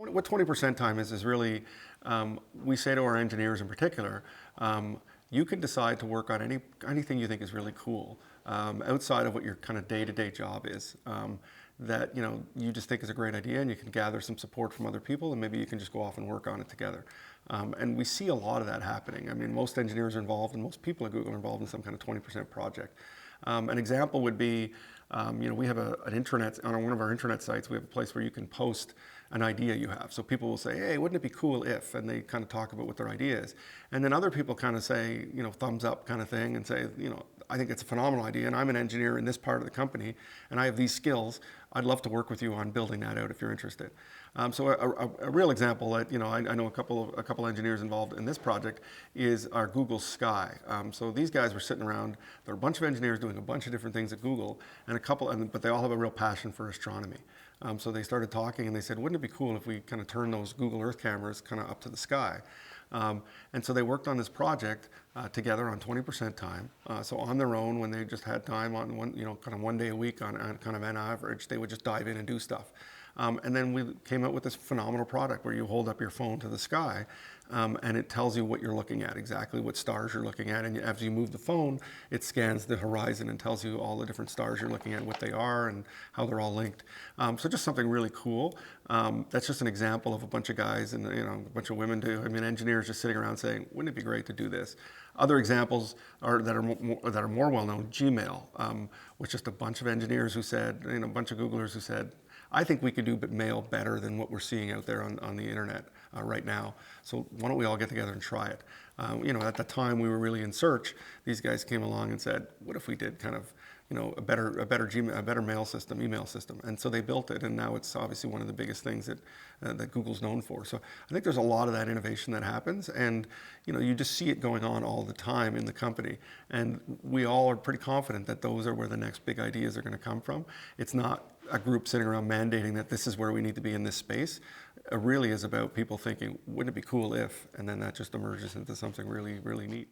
What 20% time is really, we say to our engineers in particular, you can decide to work on anything you think is really cool outside of what your kind of day-to-day job is. That you just think is a great idea, and you can gather some support from other people, and maybe you can just go off and work on it together. And we see a lot of that happening. I mean, most engineers are involved, and most people at Google are involved in some kind of 20% project. An example would be, we have an intranet, on one of our intranet sites, we have a place where you can post an idea you have. So people will say, hey, wouldn't it be cool if, and they kind of talk about what their idea is. And then other people kind of say, thumbs up kind of thing, and say, I think it's a phenomenal idea, and I'm an engineer in this part of the company, and I have these skills. I'd love to work with you on building that out if you're interested. So a real example that, I know a couple engineers involved in this project is our Google Sky. So these guys were sitting around, there were a bunch of engineers doing a bunch of different things at Google, but they all have a real passion for astronomy. So they started talking, and they said, wouldn't it be cool if we kind of turn those Google Earth cameras kind of up to the sky? And so they worked on this project together on 20% time. So on their own, when they just had time on one day a week on kind of an average, they would just dive in and do stuff. And then we came out with this phenomenal product where you hold up your phone to the sky, and it tells you what you're looking at, exactly what stars you're looking at. And as you move the phone, it scans the horizon and tells you all the different stars you're looking at, what they are, and how they're all linked. So just something really cool. That's just an example of a bunch of guys and a bunch of women too. I mean, engineers just sitting around saying, wouldn't it be great to do this? Other examples that are more well known. Gmail was just a bunch of engineers who said, a bunch of Googlers who said, I think we could do mail better than what we're seeing out there on the internet right now. So why don't we all get together and try it? At the time we were really in search, these guys came along and said, what if we did kind of a better mail system, email system? And so they built it, and now it's obviously one of the biggest things that Google's known for. So I think there's a lot of that innovation that happens, and you just see it going on all the time in the company. And we all are pretty confident that those are where the next big ideas are going to come from. It's not a group sitting around mandating that this is where we need to be in this space. It really is about people thinking, wouldn't it be cool if, and then that just emerges into something really, really neat.